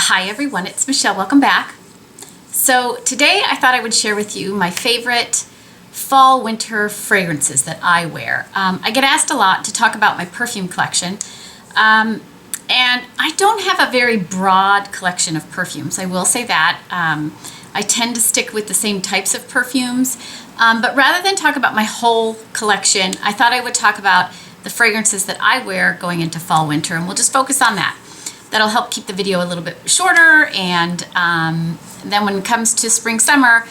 Hi everyone, it's Michelle. Welcome back. So today I thought I would share with you my favorite fall winter fragrances that I wear. I get asked a lot to talk about my perfume collection, and I don't have a very broad collection of perfumes. I will say that. I tend to stick with the same types of perfumes, but rather than talk about my whole collection, I thought I would talk about the fragrances that I wear going into fall winter, and we'll just focus on that. That'll help keep the video a little bit shorter, and then when it comes to spring summer,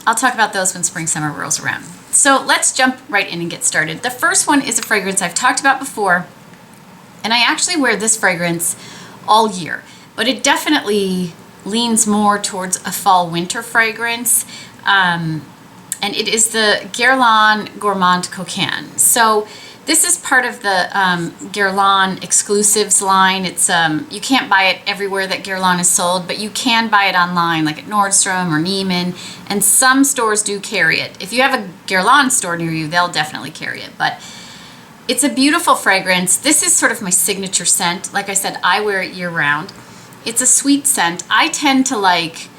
I'll talk about those when spring summer rolls around. So let's jump right in and get started. The first one is a fragrance I've talked about before, and I actually wear this fragrance all year, but it definitely leans more towards a fall winter fragrance, and it is the Guerlain Gourmand Coquin. So this is part of the Guerlain exclusives line. It's you can't buy it everywhere that Guerlain is sold, but you can buy it online, like at Nordstrom or Neiman, and some stores do carry it. If you have a Guerlain store near you, they'll definitely carry it, but it's a beautiful fragrance. This is sort of my signature scent. Like I said, I wear it year round. It's a sweet scent. I tend to like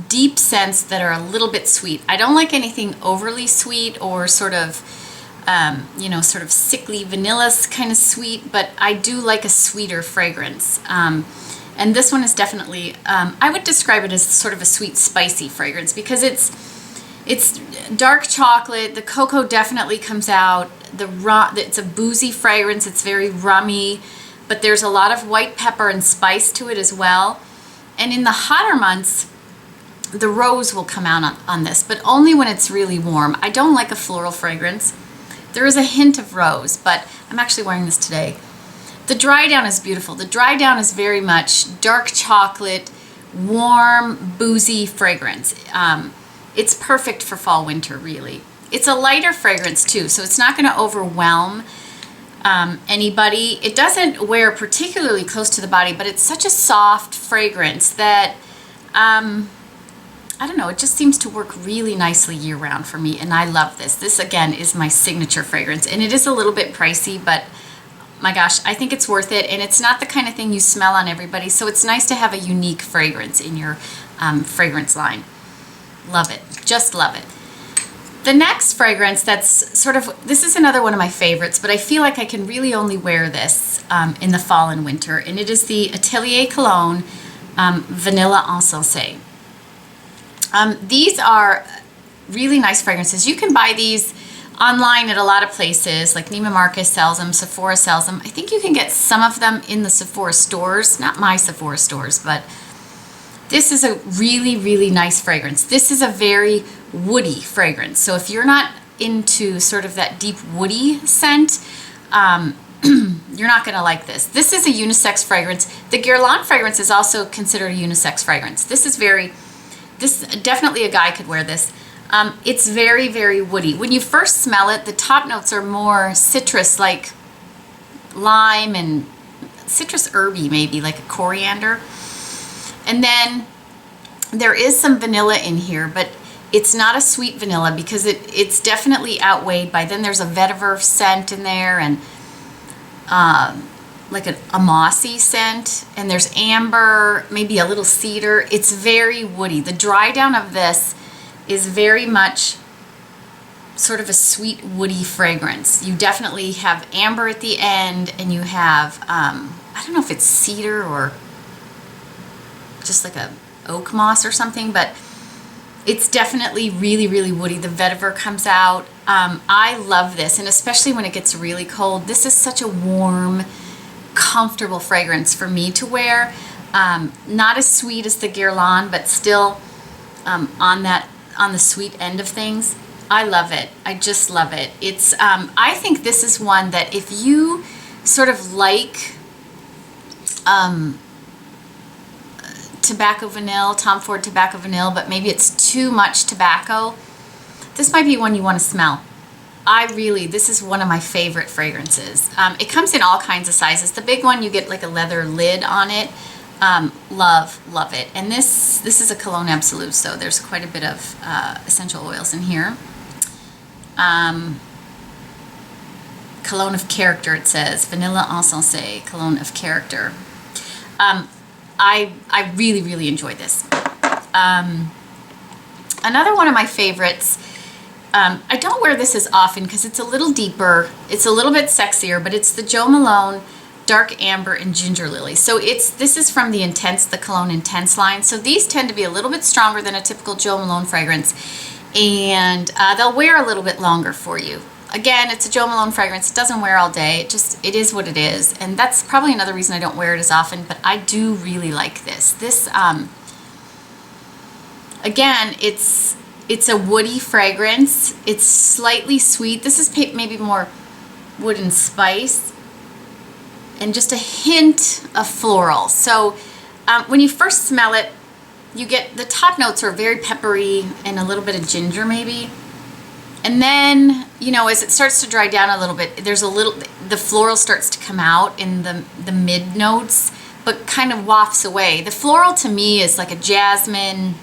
deep scents that are a little bit sweet. I don't like anything overly sweet or sort of sort of sickly vanilla kind of sweet, but I do like a sweeter fragrance. And this one is definitely, I would describe it as sort of a sweet, spicy fragrance because it's dark chocolate. The cocoa definitely comes out. It's a boozy fragrance. It's very rummy, but there's a lot of white pepper and spice to it as well. And in the hotter months, the rose will come out on this, but only when it's really warm. I don't like a floral fragrance. There is a hint of rose, but I'm actually wearing this today. The dry down is beautiful. The dry down is very much dark chocolate, warm, boozy fragrance. It's perfect for fall, winter, really. It's a lighter fragrance too, so it's not going to overwhelm anybody. It doesn't wear particularly close to the body, but it's such a soft fragrance that I don't know, it just seems to work really nicely year-round for me, and I love this. This, again, is my signature fragrance, and it is a little bit pricey, but my gosh, I think it's worth it, and it's not the kind of thing you smell on everybody, so it's nice to have a unique fragrance in your fragrance line. Love it. Just love it. The next fragrance that's sort of, this is another one of my favorites, but I feel like I can really only wear this in the fall and winter, and it is the Atelier Cologne Vanilla Insensé. These are really nice fragrances. You can buy these online at a lot of places, like Neiman Marcus sells them, Sephora sells them. I think you can get some of them in the Sephora stores, not my Sephora stores, but this is a really, really nice fragrance. This is a very woody fragrance. So if you're not into sort of that deep woody scent, you're not going to like this. This is a unisex fragrance. The Guerlain fragrance is also considered a unisex fragrance. This definitely a guy could wear this. It's very, very woody. When you first smell it, the top notes are more citrus, like lime and citrus herby, maybe like a coriander. And then there is some vanilla in here, but it's not a sweet vanilla because it's definitely outweighed by, then there's a vetiver scent in there, and like a mossy scent, and there's amber, maybe a little cedar. It's very woody. The dry down of this is very much sort of a sweet woody fragrance. You definitely have amber at the end, and you have I don't know if it's cedar or just like a oak moss or something, but it's definitely really, really woody. The vetiver comes out. I love this, and especially when it gets really cold. This is such a warm, comfortable fragrance for me to wear. Not as sweet as the Guerlain, but still on the sweet end of things. I love it. I just love it. It's I think this is one that if you sort of like tobacco vanille, Tom Ford tobacco vanille, but maybe it's too much tobacco, this might be one you want to smell. This is one of my favorite fragrances. It comes in all kinds of sizes. The big one, you get like a leather lid on it. Love it. And this is a Cologne Absolute, so there's quite a bit of essential oils in here. Cologne of Character, it says. Vanilla Insensé, Cologne of Character. I really, really enjoy this. Another one of my favorites, I don't wear this as often because it's a little deeper, it's a little bit sexier, but it's the Jo Malone Dark Amber and Ginger Lily. So this is from the Cologne Intense line. So these tend to be a little bit stronger than a typical Jo Malone fragrance, and they'll wear a little bit longer for you. Again, it's a Jo Malone fragrance. It doesn't wear all day. It is what it is. And that's probably another reason I don't wear it as often, but I do really like this. Again, it's a woody fragrance. It's slightly sweet. This is maybe more wood and spice, and just a hint of floral. So when you first smell it, you get the top notes are very peppery and a little bit of ginger maybe. And then, you know, as it starts to dry down a little bit, the floral starts to come out in the mid notes, but kind of wafts away. The floral to me is like a jasmine.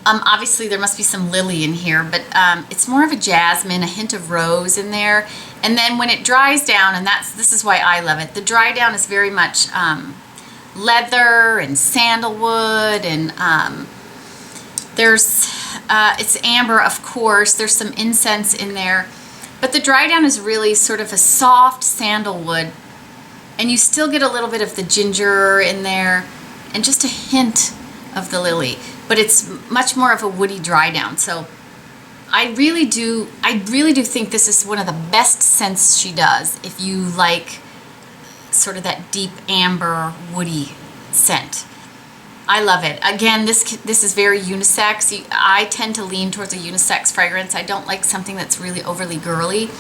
Obviously there must be some lily in here, but it's more of a jasmine, a hint of rose in there. And then when it dries down, and this is why I love it, the dry down is very much leather and sandalwood, and it's amber, of course. There's some incense in there, but the dry down is really sort of a soft sandalwood, and you still get a little bit of the ginger in there and just a hint of the lily, but it's much more of a woody dry down. So I really do think this is one of the best scents she does if you like sort of that deep amber woody scent. I love it. Again, this is very unisex. I tend to lean towards a unisex fragrance. I don't like something that's really overly girly.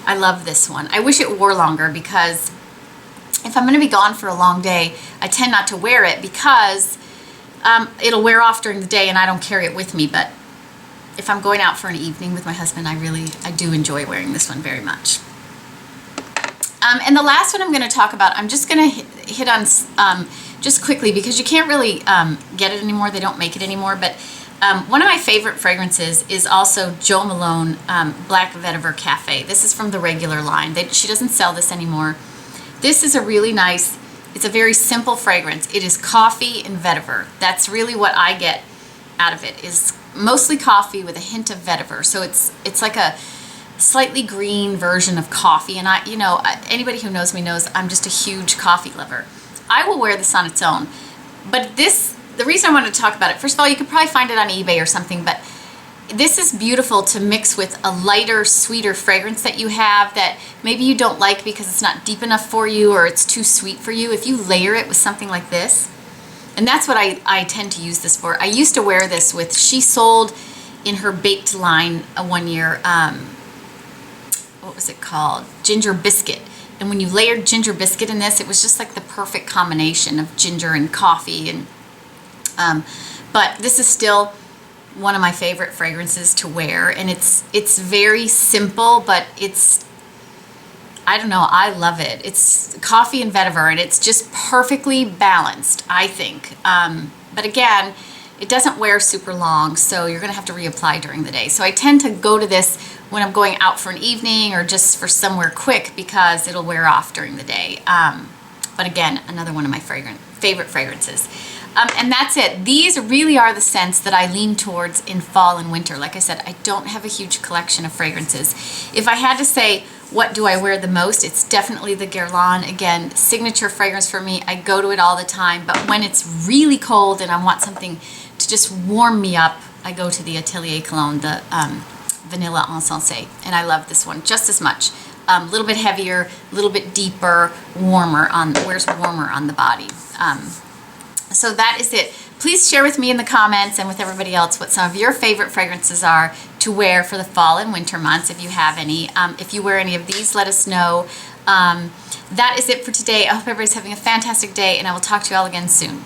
I love this one. I wish it wore longer, because if I'm going to be gone for a long day, I tend not to wear it because it'll wear off during the day and I don't carry it with me. But if I'm going out for an evening with my husband, I do enjoy wearing this one very much. And the last one I'm going to talk about, I'm just going to hit on just quickly, because you can't really get it anymore. They don't make it anymore. But one of my favorite fragrances is also Jo Malone Black Vetiver Cafe. This is from the regular line. She doesn't sell this anymore. This is a really nice, it's a very simple fragrance. It is coffee and vetiver. That's really what I get out of it, is mostly coffee with a hint of vetiver. So it's like a slightly green version of coffee. And anybody who knows me knows I'm just a huge coffee lover. I will wear this on its own, but the reason I wanted to talk about it, first of all, you could probably find it on eBay or something, but this is beautiful to mix with a lighter, sweeter fragrance that you have that maybe you don't like because it's not deep enough for you or it's too sweet for you. If you layer it with something like this, and that's what I tend to use this for. I used to wear this with, she sold in her baked line one year, what was it called? Ginger biscuit. And when you layered ginger biscuit in this, it was just like the perfect combination of ginger and coffee. And but this is still one of my favorite fragrances to wear, and it's very simple, but I don't know, I love it. It's coffee and vetiver, and it's just perfectly balanced, I think. But again, it doesn't wear super long, so you're gonna have to reapply during the day. So I tend to go to this when I'm going out for an evening or just for somewhere quick, because it'll wear off during the day. But again, another one of my favorite fragrances. And that's it. These really are the scents that I lean towards in fall and winter. Like I said, I don't have a huge collection of fragrances. If I had to say, what do I wear the most? It's definitely the Guerlain. Again, signature fragrance for me. I go to it all the time. But when it's really cold and I want something to just warm me up, I go to the Atelier Cologne, the Vanilla Insensé. And I love this one just as much. A little bit heavier, a little bit deeper, warmer wears warmer on the body. So that is it. Please share with me in the comments and with everybody else what some of your favorite fragrances are to wear for the fall and winter months, if you have any. If you wear any of these, let us know. That is it for today. I hope everybody's having a fantastic day, and I will talk to you all again soon.